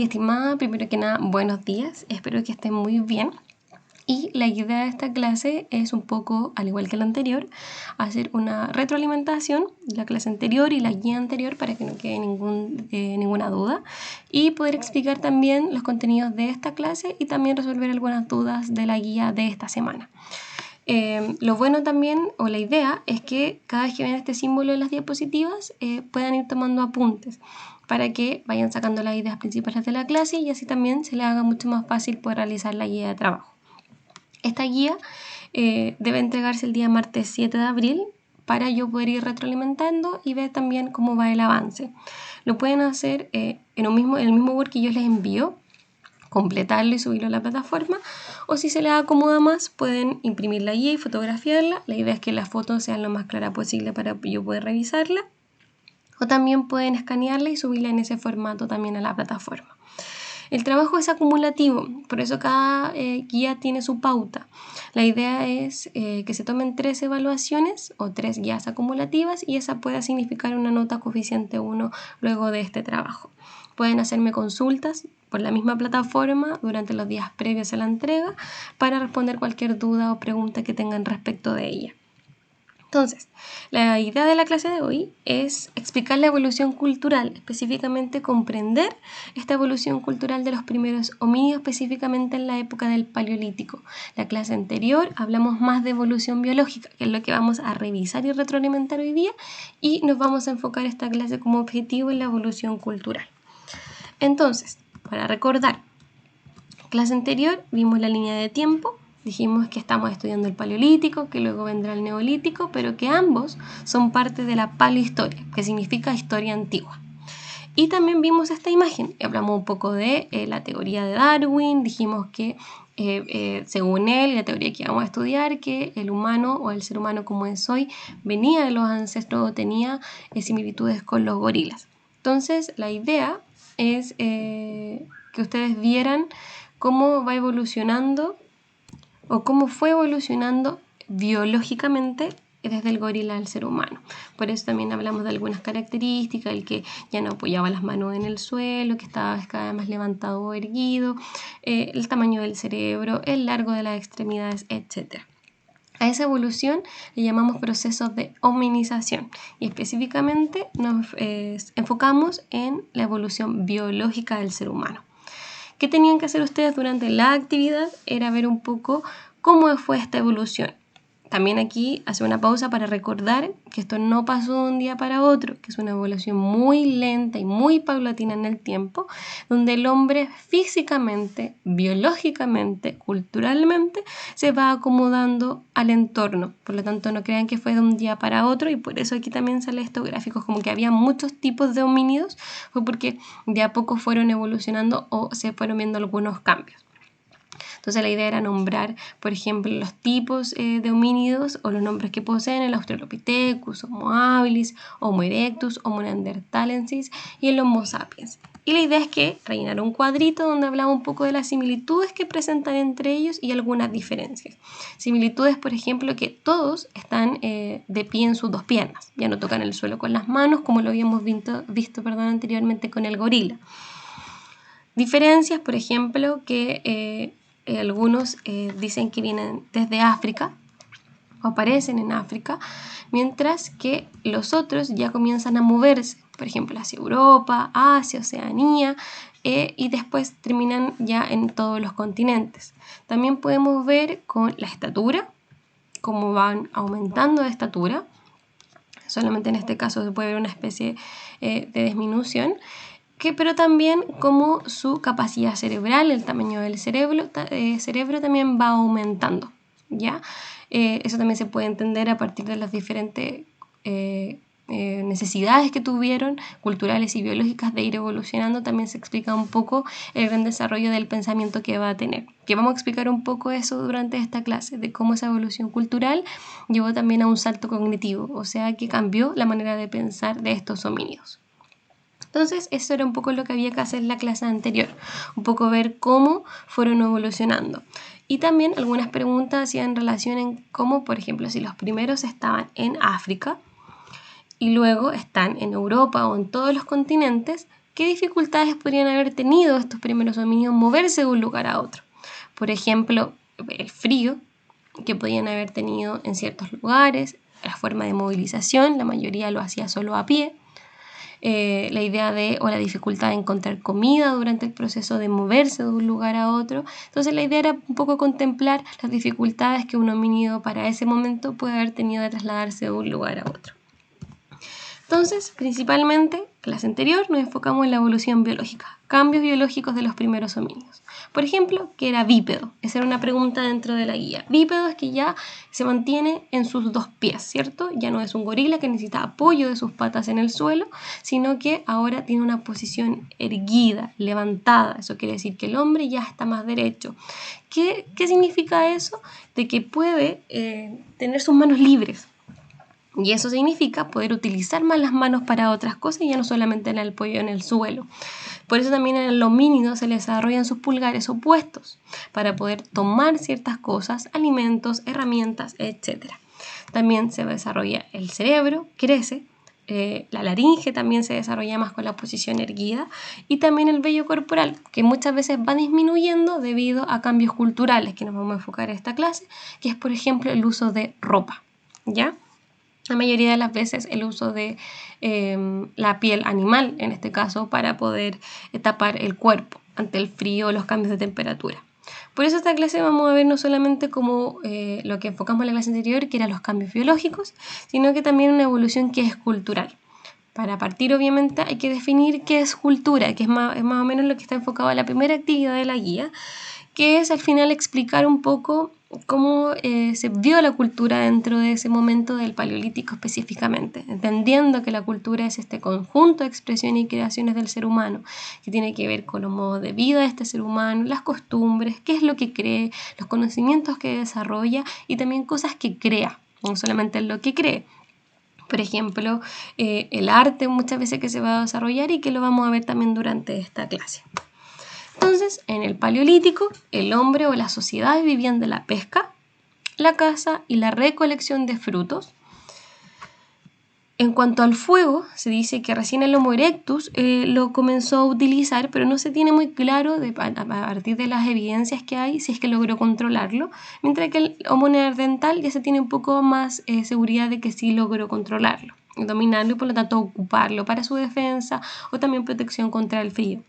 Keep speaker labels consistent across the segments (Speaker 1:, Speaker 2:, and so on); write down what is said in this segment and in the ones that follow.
Speaker 1: Estimada, primero que nada, buenos días, espero que estén muy bien. Y la idea de esta clase es un poco, al igual que la anterior, hacer una retroalimentación de la clase anterior y la guía anterior para que no quede ninguna duda y poder explicar también los contenidos de esta clase y también resolver algunas dudas de la guía de esta semana. Lo bueno también, o la idea, es que cada vez que ven este símbolo en las diapositivas puedan ir tomando apuntes para que vayan sacando las ideas principales de la clase y así también se les haga mucho más fácil poder realizar la guía de trabajo. Esta guía debe entregarse el día martes 7 de abril para yo poder ir retroalimentando y ver también cómo va el avance. Lo pueden hacer en el mismo Word que yo les envío, completarlo y subirlo a la plataforma, o si se les acomoda más pueden imprimir la guía y fotografiarla. La idea es que las fotos sean lo más clara posible para yo poder revisarla, o también pueden escanearla y subirla en ese formato también a la plataforma. El trabajo es acumulativo, por eso cada guía tiene su pauta. La idea es que se tomen 3 evaluaciones o 3 guías acumulativas y esa pueda significar una nota coeficiente 1 luego de este trabajo. Pueden hacerme consultas por la misma plataforma durante los días previos a la entrega para responder cualquier duda o pregunta que tengan respecto de ella. Entonces, la idea de la clase de hoy es explicar la evolución cultural, específicamente comprender esta evolución cultural de los primeros homínidos, específicamente en la época del Paleolítico. La clase anterior hablamos más de evolución biológica, que es lo que vamos a revisar y retroalimentar hoy día, y nos vamos a enfocar esta clase como objetivo en la evolución cultural. Entonces, para recordar, clase anterior vimos la línea de tiempo. Dijimos que estamos estudiando el Paleolítico, que luego vendrá el Neolítico, pero que ambos son parte de la paleohistoria, que significa historia antigua. Y también vimos esta imagen, hablamos un poco de la teoría de Darwin, dijimos que según él, la teoría que vamos a estudiar, que el humano o el ser humano como es hoy venía de los ancestros o tenía similitudes con los gorilas. Entonces, la idea es que ustedes vieran cómo va evolucionando o cómo fue evolucionando biológicamente desde el gorila al ser humano. Por eso también hablamos de algunas características, el que ya no apoyaba las manos en el suelo, que estaba cada vez más levantado o erguido, el tamaño del cerebro, el largo de las extremidades, etc. A esa evolución le llamamos procesos de hominización y específicamente nos enfocamos en la evolución biológica del ser humano. ¿Qué tenían que hacer ustedes durante la actividad? Era ver un poco cómo fue esta evolución. También aquí hace una pausa para recordar que esto no pasó de un día para otro, que es una evolución muy lenta y muy paulatina en el tiempo, donde el hombre físicamente, biológicamente, culturalmente se va acomodando al entorno. Por lo tanto, no crean que fue de un día para otro, y por eso aquí también sale estos gráficos como que había muchos tipos de homínidos, fue porque de a poco fueron evolucionando o se fueron viendo algunos cambios. Entonces la idea era nombrar, por ejemplo, los tipos de homínidos o los nombres que poseen: el Australopithecus, Homo habilis, Homo erectus, Homo neanderthalensis y el Homo sapiens. Y la idea es que rellenar un cuadrito donde hablaba un poco de las similitudes que presentan entre ellos y algunas diferencias. Similitudes, por ejemplo, que todos están de pie en sus 2 piernas, ya no tocan el suelo con las manos como lo habíamos visto anteriormente con el gorila. Diferencias, por ejemplo, que algunos dicen que vienen desde África o aparecen en África, mientras que los otros ya comienzan a moverse, por ejemplo, hacia Europa, Asia, Oceanía, y después terminan ya en todos los continentes. También podemos ver con la estatura, cómo van aumentando de estatura. Solamente en este caso se puede ver una especie de disminución. Pero también como su capacidad cerebral, el tamaño del cerebro también va aumentando, ¿ya? Eso también se puede entender a partir de las diferentes necesidades que tuvieron, culturales y biológicas, de ir evolucionando. También se explica un poco el gran desarrollo del pensamiento que va a tener, que vamos a explicar un poco eso durante esta clase, de cómo esa evolución cultural llevó también a un salto cognitivo, o sea que cambió la manera de pensar de estos homínidos. Entonces, eso era un poco lo que había que hacer en la clase anterior, un poco ver cómo fueron evolucionando. Y también algunas preguntas hacían relación en cómo, por ejemplo, si los primeros estaban en África y luego están en Europa o en todos los continentes, ¿qué dificultades podrían haber tenido estos primeros homínidos moverse de un lugar a otro? Por ejemplo, el frío que podían haber tenido en ciertos lugares, la forma de movilización, la mayoría lo hacía solo a pie, la idea o la dificultad de encontrar comida durante el proceso de moverse de un lugar a otro. Entonces la idea era un poco contemplar las dificultades que un homínido para ese momento puede haber tenido de trasladarse de un lugar a otro. Entonces, principalmente, clase anterior, nos enfocamos en la evolución biológica, cambios biológicos de los primeros homínidos. Por ejemplo, ¿qué era bípedo? Esa era una pregunta dentro de la guía. Bípedo es que ya se mantiene en sus dos pies, ¿cierto? Ya no es un gorila que necesita apoyo de sus patas en el suelo, sino que ahora tiene una posición erguida, levantada. Eso quiere decir que el hombre ya está más derecho. ¿Qué significa eso? De que puede tener sus manos libres. Y eso significa poder utilizar más las manos para otras cosas y ya no solamente en el apoyo en el suelo. Por eso también en el homínido se les desarrollan sus pulgares opuestos para poder tomar ciertas cosas, alimentos, herramientas, etc. También se desarrolla el cerebro, crece, la laringe también se desarrolla más con la posición erguida y también el vello corporal, que muchas veces va disminuyendo debido a cambios culturales que nos vamos a enfocar en esta clase, que es por ejemplo el uso de ropa, ¿ya? La mayoría de las veces el uso de la piel animal, en este caso, para poder tapar el cuerpo ante el frío o los cambios de temperatura. Por eso esta clase vamos a ver no solamente como lo que enfocamos en la clase anterior, que eran los cambios biológicos, sino que también una evolución que es cultural. Para partir, obviamente, hay que definir qué es cultura, que es más o menos lo que está enfocado a la primera actividad de la guía, que es al final explicar un poco cómo se vio la cultura dentro de ese momento del Paleolítico específicamente, entendiendo que la cultura es este conjunto de expresiones y creaciones del ser humano, que tiene que ver con los modos de vida de este ser humano, las costumbres, qué es lo que cree, los conocimientos que desarrolla y también cosas que crea, no solamente lo que cree. Por ejemplo, el arte muchas veces que se va a desarrollar y que lo vamos a ver también durante esta clase. Entonces, en el Paleolítico, el hombre o las sociedades vivían de la pesca, la caza y la recolección de frutos. En cuanto al fuego, se dice que recién el Homo erectus lo comenzó a utilizar, pero no se tiene muy claro a partir de las evidencias que hay si es que logró controlarlo, mientras que el Homo neandertal ya se tiene un poco más seguridad de que sí logró controlarlo, dominarlo y por lo tanto ocuparlo para su defensa o también protección contra el frío.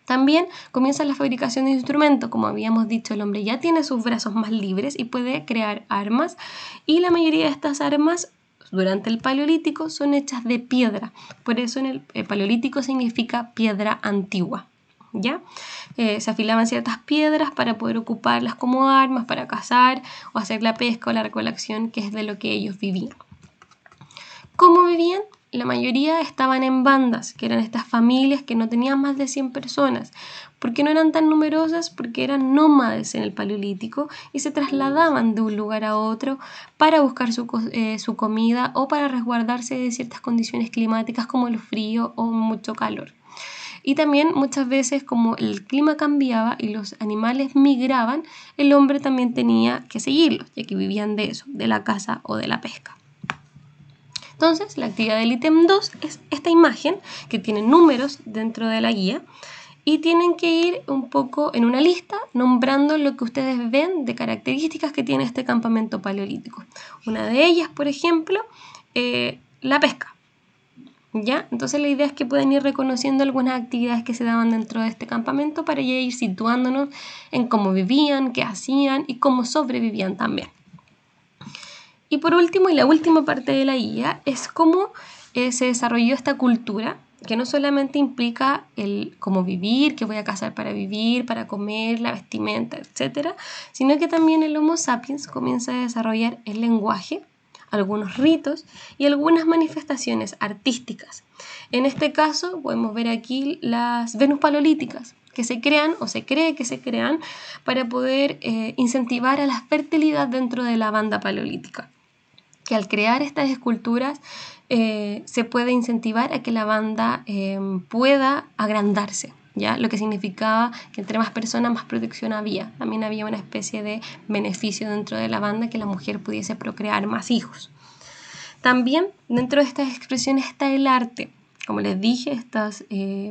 Speaker 1: También comienza la fabricación de instrumentos. Como habíamos dicho, el hombre ya tiene sus brazos más libres y puede crear armas. Y la mayoría de estas armas durante el Paleolítico son hechas de piedra. Por eso el Paleolítico significa piedra antigua, ¿ya? Se afilaban ciertas piedras para poder ocuparlas como armas, para cazar o hacer la pesca o la recolección, que es de lo que ellos vivían. ¿Cómo vivían? La mayoría estaban en bandas, que eran estas familias que no tenían más de 100 personas. ¿Por qué no eran tan numerosas? Porque eran nómades en el Paleolítico y se trasladaban de un lugar a otro para buscar su comida o para resguardarse de ciertas condiciones climáticas como el frío o mucho calor. Y también muchas veces como el clima cambiaba y los animales migraban, el hombre también tenía que seguirlos, ya que vivían de eso, de la caza o de la pesca. Entonces, la actividad del ítem 2 es esta imagen que tiene números dentro de la guía y tienen que ir un poco en una lista nombrando lo que ustedes ven de características que tiene este campamento paleolítico. Una de ellas, por ejemplo, la pesca. ¿Ya? Entonces la idea es que puedan ir reconociendo algunas actividades que se daban dentro de este campamento para ya ir situándonos en cómo vivían, qué hacían y cómo sobrevivían también. Y por último, y la última parte de la guía, es cómo se desarrolló esta cultura, que no solamente implica el cómo vivir, que voy a cazar para vivir, para comer, la vestimenta, etc., sino que también el Homo sapiens comienza a desarrollar el lenguaje, algunos ritos y algunas manifestaciones artísticas. En este caso podemos ver aquí las Venus paleolíticas, que se crean o se cree que se crean para poder incentivar a la fertilidad dentro de la banda paleolítica. Que al crear estas esculturas se puede incentivar a que la banda pueda agrandarse, ¿ya? Lo que significaba que entre más personas más protección había. También había una especie de beneficio dentro de la banda que la mujer pudiese procrear más hijos. También dentro de estas expresiones está el arte. Como les dije, estas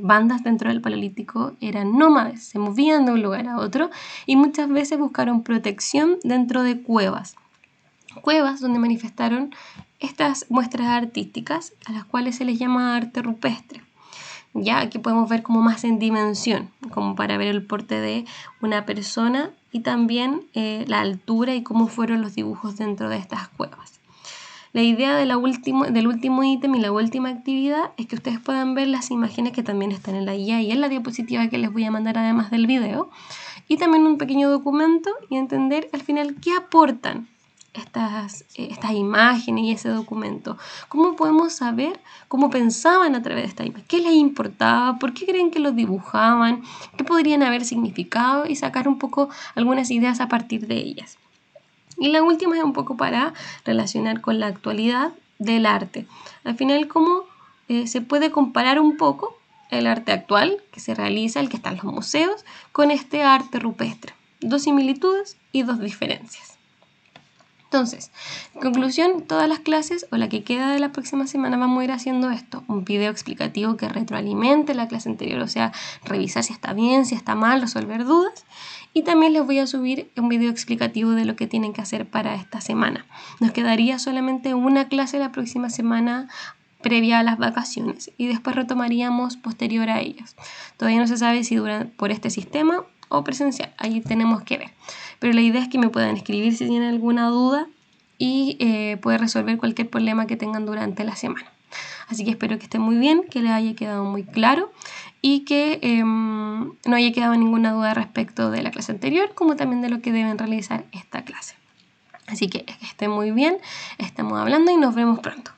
Speaker 1: bandas dentro del Paleolítico eran nómades, se movían de un lugar a otro y muchas veces buscaron protección dentro de cuevas. Cuevas donde manifestaron estas muestras artísticas a las cuales se les llama arte rupestre. Ya aquí podemos ver como más en dimensión, como para ver el porte de una persona y también la altura y cómo fueron los dibujos dentro de estas cuevas. La idea del último ítem y la última actividad es que ustedes puedan ver las imágenes que también están en la guía y en la diapositiva que les voy a mandar además del video, y también un pequeño documento y entender al final qué aportan estas imágenes y ese documento. ¿Cómo podemos saber cómo pensaban a través de esta imagen? ¿Qué les importaba? ¿Por qué creen que los dibujaban? ¿Qué podrían haber significado? Y sacar un poco algunas ideas a partir de ellas. Y la última es un poco para relacionar con la actualidad del arte. Al final, cómo se puede comparar un poco el arte actual que se realiza, el que está en los museos, con este arte rupestre. 2 similitudes y 2 diferencias. Entonces, en conclusión, todas las clases o la que queda de la próxima semana vamos a ir haciendo esto, un video explicativo que retroalimente la clase anterior, o sea, revisar si está bien, si está mal, resolver dudas. Y también les voy a subir un video explicativo de lo que tienen que hacer para esta semana. Nos quedaría solamente una clase la próxima semana previa a las vacaciones y después retomaríamos posterior a ellas. Todavía no se sabe si duran por este sistema o presencial, ahí tenemos que ver. Pero la idea es que me puedan escribir si tienen alguna duda y poder resolver cualquier problema que tengan durante la semana. Así que espero que estén muy bien, que les haya quedado muy claro y que no haya quedado ninguna duda respecto de la clase anterior, como también de lo que deben realizar esta clase. Así que estén muy bien, estamos hablando y nos vemos pronto.